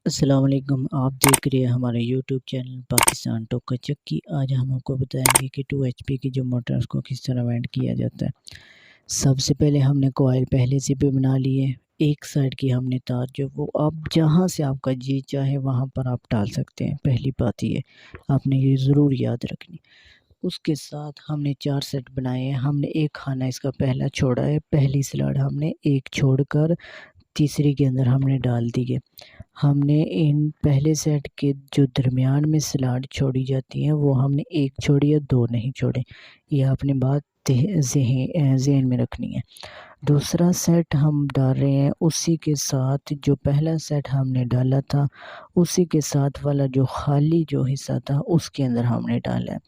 السلام علیکم، آپ دیکھ رہے ہیں ہمارے یوٹیوب چینل پاکستان ٹوکا چکی۔ آج ہم آپ کو بتائیں گے کہ 2 HP کی جو موٹر اس کو کس طرح وینڈ کیا جاتا ہے۔ سب سے پہلے ہم نے کوائل پہلے سے بھی بنا لی ہے۔ ایک سائڈ کی ہم نے تار جو وہ آپ جہاں سے آپ کا جی چاہے وہاں پر آپ ڈال سکتے ہیں۔ پہلی بات یہ آپ نے یہ ضرور یاد رکھنی۔ اس کے ساتھ ہم نے 4 سیٹ بنائے ہیں۔ ہم نے ایک خانہ اس کا پہلا چھوڑا ہے، پہلی سلاڈ ہم نے ایک چھوڑ کر تیسری کے اندر ہم نے ڈال دی ہے۔ ہم نے ان پہلے سیٹ کے جو درمیان میں سلاڈ چھوڑی جاتی ہیں وہ ہم نے ایک چھوڑی ہے، 2 نہیں چھوڑے۔ یہ آپ نے بات ذہن میں رکھنی ہے۔ دوسرا سیٹ ہم ڈال رہے ہیں اسی کے ساتھ جو پہلا سیٹ ہم نے ڈالا تھا، اسی کے ساتھ والا جو خالی جو حصہ تھا اس کے اندر ہم نے ڈالا ہے۔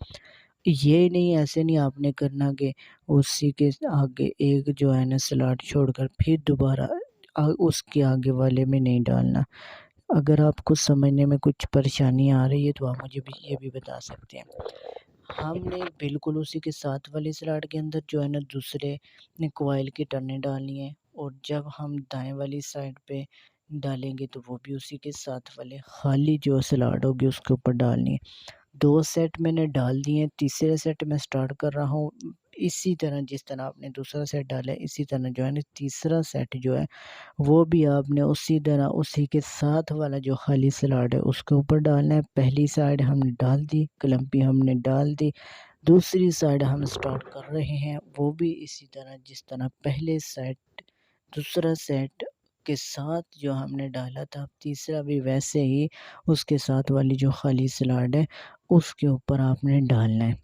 یہ نہیں، ایسے نہیں آپ نے کرنا کہ اسی کے آگے ایک جو ہے نا سلاڈ چھوڑ کر پھر دوبارہ اس کے آگے والے میں نہیں ڈالنا۔ اگر آپ کو سمجھنے میں کچھ پریشانی آ رہی ہے تو آپ مجھے یہ بھی بتا سکتے ہیں۔ ہم نے بالکل اسی کے ساتھ والی سلاڈ کے اندر جو ہے نا دوسرے کوائل کی ٹرنیں ڈالنی ہیں، اور جب ہم دائیں والی سائڈ پہ ڈالیں گے تو وہ بھی اسی کے ساتھ والے خالی جو سلاڈ ہوگی اس کے اوپر ڈالنی ہے۔ 2 سیٹ میں نے ڈال دیے ہیں، تیسرے سیٹ میں سٹارٹ کر رہا ہوں۔ اسی طرح جس طرح آپ نے دوسرا سیٹ ڈالا ہے اسی طرح جو ہے نا تیسرا سیٹ جو ہے وہ بھی آپ نے اسی طرح اسی کے ساتھ والا جو خالی سلاڈ ہے اس کے اوپر ڈالنا ہے۔ پہلی سائڈ ہم نے ڈال دی، کلمپی ہم نے ڈال دی، دوسری سائڈ ہم سٹارٹ کر رہے ہیں وہ بھی اسی طرح جس طرح پہلے سیٹ دوسرا سیٹ کے ساتھ جو ہم نے ڈالا تھا، تیسرا بھی ویسے ہی اس کے ساتھ والی جو خالی سلاڈ ہے اس کے اوپر آپ نے ڈالنا ہے۔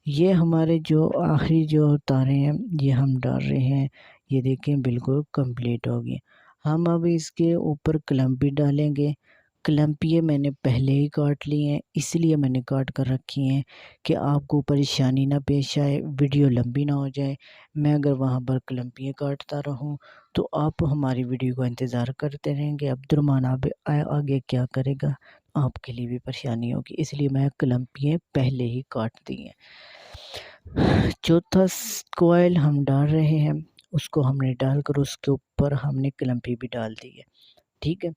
یہ ہمارے جو آخری جو تاریں ہیں یہ ہم ڈال رہے ہیں، یہ دیکھیں بالکل کمپلیٹ ہوگی۔ ہم اب اس کے اوپر کلمپی ڈالیں گے۔ کلمپیے میں نے پہلے ہی کاٹ لی ہیں، اس لیے میں نے کاٹ کر رکھی ہیں کہ آپ کو پریشانی نہ پیش آئے، ویڈیو لمبی نہ ہو جائے۔ میں اگر وہاں پر کلمپیے کاٹتا رہوں تو آپ ہماری ویڈیو کو انتظار کرتے رہیں گے۔ عبد الرحمن اب آگے کیا کرے گا، آپ کے لیے بھی پریشانی ہوگی، اس لیے میں کلمپیے پہلے ہی کاٹ دی ہیں۔ چوتھا کوائل ہم ڈال رہے ہیں، اس کو ہم نے ڈال کر اس کے اوپر ہم نے کلمپی بھی ڈال دی ہے، ٹھیک ہے۔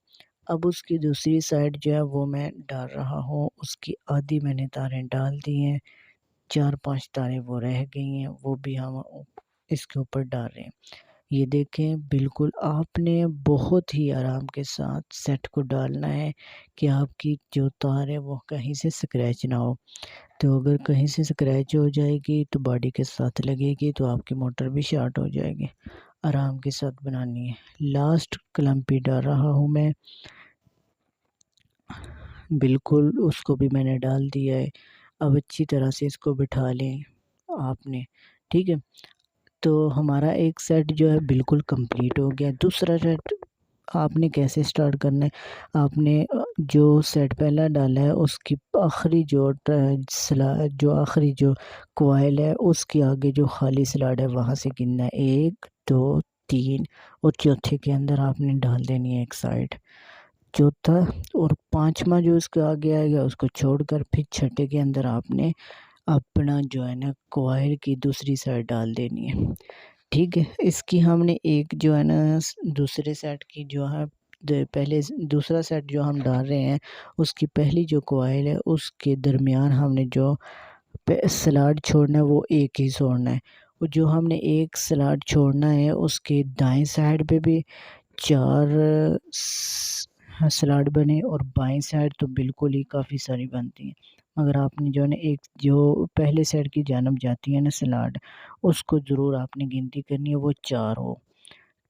اب اس کی دوسری سائڈ جو ہے وہ میں ڈال رہا ہوں، اس کی آدھی میں نے تاریں ڈال دی ہیں، 4-5 تاریں وہ رہ گئی ہیں، وہ بھی ہم اس کے اوپر ڈال رہے ہیں۔ یہ دیکھیں بالکل آپ نے بہت ہی آرام کے ساتھ سیٹ کو ڈالنا ہے کہ آپ کی جو تار ہے وہ کہیں سے سکریچ نہ ہو۔ تو اگر کہیں سے سکریچ ہو جائے گی تو باڈی کے ساتھ لگے گی تو آپ کی موٹر بھی شارٹ ہو جائے گی۔ آرام کے ساتھ بنانی ہے۔ لاسٹ کلمپی ڈال رہا ہوں میں، بالکل اس کو بھی میں نے ڈال دیا ہے۔ اب اچھی طرح سے اس کو بٹھا لیں آپ نے، ٹھیک ہے۔ تو ہمارا ایک سیٹ جو ہے بالکل کمپلیٹ ہو گیا۔ دوسرا سیٹ آپ نے کیسے سٹارٹ کرنا ہے، آپ نے جو سیٹ پہلا ڈالا ہے اس کی آخری جو آخری جو کوائل ہے اس کے آگے جو خالی سلاڈ ہے وہاں سے گننا ہے، 1 2 3 اور چوتھے کے اندر آپ نے ڈال دینی ہے ایک سائڈ، چوتھا اور پانچواں جو اس کے آگے آئے گا اس کو چھوڑ کر پھر چھٹے کے اندر آپ نے اپنا جو ہے نا کوائل کی دوسری سائڈ ڈال دینی ہے، ٹھیک ہے۔ اس کی ہم نے ایک جو ہے نا دوسرے سیٹ کی جو ہے پہلے دوسرا سیٹ جو ہم ڈال رہے ہیں اس کی پہلی جو کوائل ہے اس کے درمیان ہم نے جو سلاڈ چھوڑنا ہے وہ ایک ہی چھوڑنا ہے، اور جو ہم نے ایک سلاڈ چھوڑنا ہے اس کے دائیں سائڈ پہ بھی 4 سلاڈ بنے اور بائیں سائڈ تو بالکل ہی کافی ساری بنتی ہیں، مگر آپ نے جو ہے نا ایک جو پہلے سائڈ کی جانب جاتی ہے نا سلاڈ اس کو ضرور آپ نے گنتی کرنی ہے، وہ 4 ہو،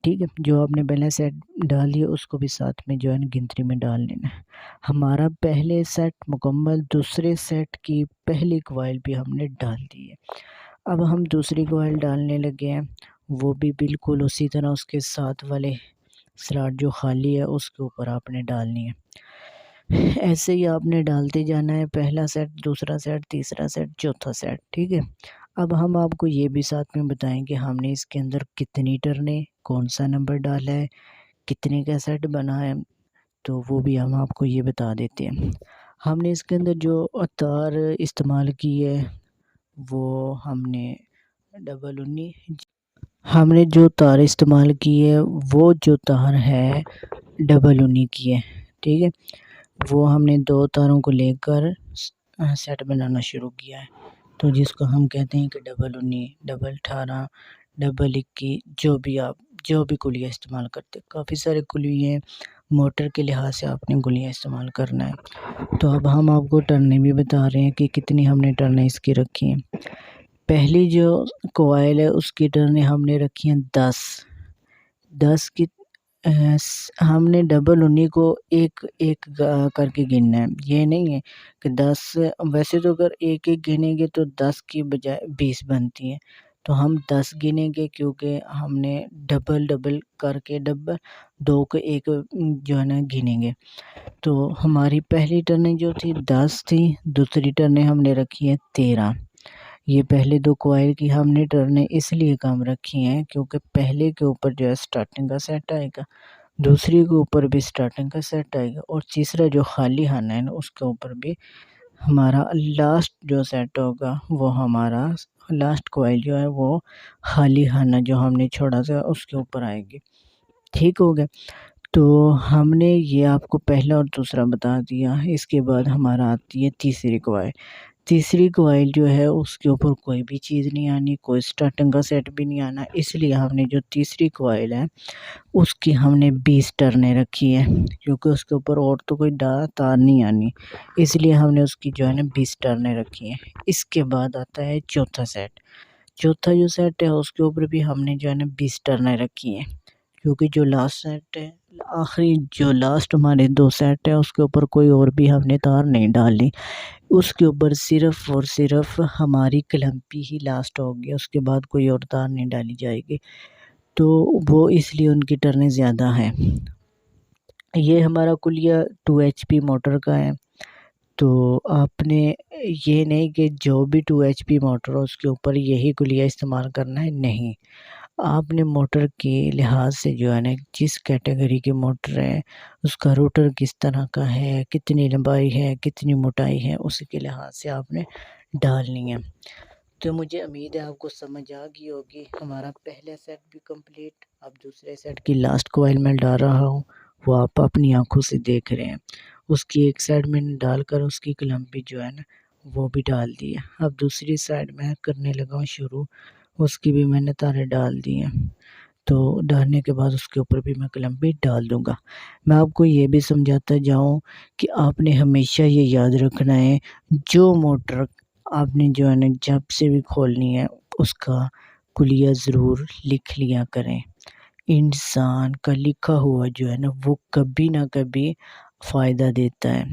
ٹھیک ہے۔ جو آپ نے پہلے سیٹ ڈالی ہے اس کو بھی ساتھ میں جو ہے نا گنتی میں ڈال لینا ہے۔ ہمارا پہلے سیٹ مکمل، دوسرے سیٹ کی پہلی کوائل بھی ہم نے ڈال دی ہے۔ اب ہم دوسری کوائل ڈالنے لگے ہیں، وہ بھی بالکل اسی طرح اس کے ساتھ والے سلاڈ جو خالی ہے اس کے اوپر آپ نے ڈالنی ہے۔ ایسے ہی آپ نے ڈالتے جانا ہے، پہلا سیٹ، دوسرا سیٹ، تیسرا سیٹ، چوتھا سیٹ، ٹھیک ہے۔ اب ہم آپ کو یہ بھی ساتھ میں بتائیں کہ ہم نے اس کے اندر کتنی ٹرنیں، کون سا نمبر ڈالا ہے، کتنے کا سیٹ بنا ہے، تو وہ بھی ہم آپ کو یہ بتا دیتے ہیں۔ ہم نے اس کے اندر جو تار استعمال کی ہے وہ ہم نے ہم نے جو تار استعمال کی ہے وہ جو تار ہے 19 کی ہے، ٹھیک ہے، وہ ہم نے 2 تاروں کو لے کر سیٹ بنانا شروع کیا ہے، تو جس کو ہم کہتے ہیں کہ ڈبل 19، ڈبل 18، ڈبل 21، جو بھی کلیہ استعمال کرتے، کافی سارے کلیے ہیں، موٹر کے لحاظ سے آپ نے کلیہ استعمال کرنا ہے۔ تو اب ہم آپ کو ٹرنیں بھی بتا رہے ہیں کہ کتنی ہم نے ٹرنیں اس کی رکھی ہیں۔ پہلی جو کوائل ہے اس کی ٹرنیں ہم نے رکھی ہیں 10 کی، ہم نے ڈبل 19 کو ایک ایک کر کے گننا ہے، یہ نہیں ہے کہ 10، ویسے تو اگر ایک ایک گنیں گے تو 10 کی بجائے 20 بنتی ہے، تو ہم 10 گنیں گے کیونکہ ہم نے ڈبل کر کے 2 کو ایک جو ہے نا گنیں گے۔ تو ہماری پہلی ٹرنیں جو تھی 10 تھی، دوسری ٹرنیں ہم نے رکھی ہیں 13۔ یہ پہلے 2 کوائل کی ہم نے ٹرنیں اس لیے کم رکھی ہیں کیونکہ پہلے کے اوپر جو ہے سٹارٹنگ کا سیٹ آئے گا، دوسری کے اوپر بھی سٹارٹنگ کا سیٹ آئے گا، اور تیسرا جو خالی خانہ ہے نا اس کے اوپر بھی ہمارا لاسٹ جو سیٹ ہوگا وہ ہمارا لاسٹ کوائل جو ہے وہ خالی خانہ جو ہم نے چھوڑا تھا اس کے اوپر آئے گی۔ ٹھیک ہو گیا، تو ہم نے یہ آپ کو پہلا اور دوسرا بتا دیا۔ اس کے بعد ہمارا آتی ہے تیسری کوائل۔ تیسری کوائل جو ہے اس کے اوپر کوئی بھی چیز نہیں آنی، کوئی سٹارٹنگ کا سیٹ بھی نہیں آنا، اس لیے ہم نے جو تیسری کوائل ہے اس کی ہم نے 20 ٹرنیں رکھی ہیں، کیونکہ اس کے اوپر اور تو کوئی تار نہیں آنی، اس لیے ہم نے اس کی جو ہے نا 20 ٹرنیں رکھی ہیں۔ اس کے بعد آتا ہے چوتھا سیٹ۔ چوتھا جو سیٹ ہے اس کے اوپر بھی ہم نے جو ہے نا 20 ٹرنیں رکھی ہیں، کیونکہ جو لاسٹ سیٹ ہے، آخری جو لاسٹ ہمارے 2 سیٹ ہیں اس کے اوپر کوئی اور بھی ہم نے تار نہیں ڈالنی، اس کے اوپر صرف اور صرف ہماری کلمپی ہی لاسٹ ہوگی، اس کے بعد کوئی اور تار نہیں ڈالی جائے گی، تو وہ اس لیے ان کی ٹرنیں زیادہ ہیں۔ یہ ہمارا کلیہ 2 HP موٹر کا ہے، تو آپ نے یہ نہیں کہ جو بھی 2 HP موٹر ہو اس کے اوپر یہی کلیہ استعمال کرنا ہے، نہیں، آپ نے موٹر کے لحاظ سے جو ہے نا جس کیٹیگری کی موٹر ہے اس کا روٹر کس طرح کا ہے، کتنی لمبائی ہے، کتنی موٹائی ہے، اس کے لحاظ سے آپ نے ڈالنی ہے۔ تو مجھے امید ہے آپ کو سمجھ آ گئی ہوگی۔ ہمارا پہلا سیٹ بھی کمپلیٹ، اب دوسرے سیٹ کی لاسٹ کوائل میں ڈال رہا ہوں، وہ آپ اپنی آنکھوں سے دیکھ رہے ہیں۔ اس کی ایک سائڈ میں ڈال کر اس کی کلمپی جو ہے نا وہ بھی ڈال دی ہے، اب دوسری سائڈ میں کرنے لگا ہوں شروع، اس کی بھی میں نے تاریں ڈال دی ہیں، تو ڈالنے کے بعد اس کے اوپر بھی میں کلمپی ڈال دوں گا۔ میں آپ کو یہ بھی سمجھاتا جاؤں کہ آپ نے ہمیشہ یہ یاد رکھنا ہے، جو موٹر آپ نے جو ہے نا جب سے بھی کھولنی ہے اس کا کلیہ ضرور لکھ لیا کریں۔ انسان کا لکھا ہوا جو ہے نا وہ کبھی نہ کبھی فائدہ دیتا ہے۔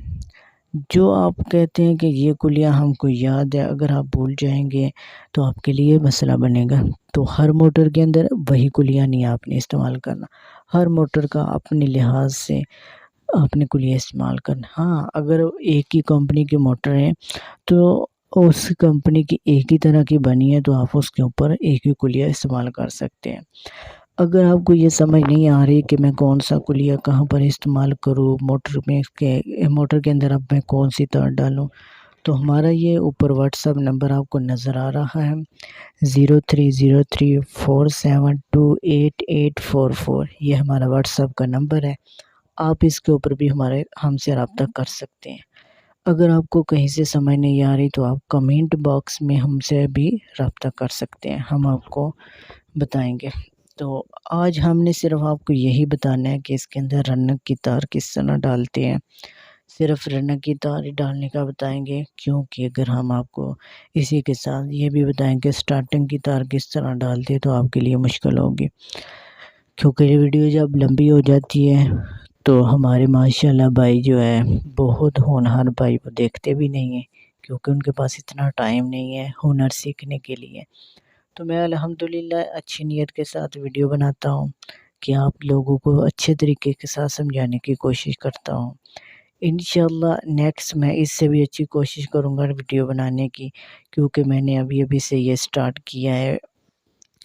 جو آپ کہتے ہیں کہ یہ کلیہ ہم کو یاد ہے، اگر آپ بھول جائیں گے تو آپ کے لیے مسئلہ بنے گا، تو ہر موٹر کے اندر وہی کلیہ نہیں آپ نے استعمال کرنا، ہر موٹر کا اپنے لحاظ سے آپ نے کلیہ استعمال کرنا۔ ہاں، اگر ایک ہی کمپنی کی موٹر ہے تو اس کمپنی کی ایک ہی طرح کی بنی ہے تو آپ اس کے اوپر ایک ہی کلیہ استعمال کر سکتے ہیں۔ اگر آپ کو یہ سمجھ نہیں آ رہی کہ میں کون سا کلیہ کہاں پر استعمال کروں، موٹر کے اندر اب میں کون سی تار ڈالوں، تو ہمارا یہ اوپر واٹس ایپ نمبر آپ کو نظر آ رہا ہے 030347288844، یہ ہمارا واٹس ایپ کا نمبر ہے، آپ اس کے اوپر بھی ہم سے رابطہ کر سکتے ہیں۔ اگر آپ کو کہیں سے سمجھ نہیں آ رہی تو آپ کمنٹ باکس میں ہم سے بھی رابطہ کر سکتے ہیں، ہم آپ کو بتائیں گے۔ تو آج ہم نے صرف آپ کو یہی بتانا ہے کہ اس کے اندر رنگ کی تار کس طرح ڈالتے ہیں، صرف رنگ کی تار ڈالنے کا بتائیں گے، کیونکہ اگر ہم آپ کو اسی کے ساتھ یہ بھی بتائیں کہ سٹارٹنگ کی تار کس طرح ڈالتے تو آپ کے لیے مشکل ہوگی، کیونکہ یہ ویڈیو جب لمبی ہو جاتی ہے تو ہمارے ماشاءاللہ بھائی جو ہے بہت ہونہار بھائی، وہ دیکھتے بھی نہیں ہیں کیونکہ ان کے پاس اتنا ٹائم نہیں ہے ہنر سیکھنے کے لیے۔ تو میں الحمدللہ اچھی نیت کے ساتھ ویڈیو بناتا ہوں کہ آپ لوگوں کو اچھے طریقے کے ساتھ سمجھانے کی کوشش کرتا ہوں۔ انشاءاللہ نیکسٹ میں اس سے بھی اچھی کوشش کروں گا ویڈیو بنانے کی، کیونکہ میں نے ابھی سے یہ سٹارٹ کیا ہے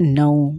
9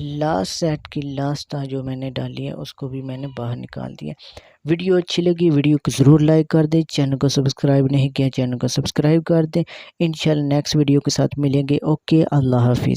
لاسٹ سیٹ کی لاسٹ تار جو میں نے ڈالی ہے اس کو بھی میں نے باہر نکال دیا۔ ویڈیو اچھی لگی ویڈیو کو ضرور لائک کر دیں، چینل کو سبسکرائب نہیں کیا چینل کو سبسکرائب کر دیں۔ انشاءاللہ نیکسٹ ویڈیو کے ساتھ ملیں گے۔ اوکے، اللہ حافظ۔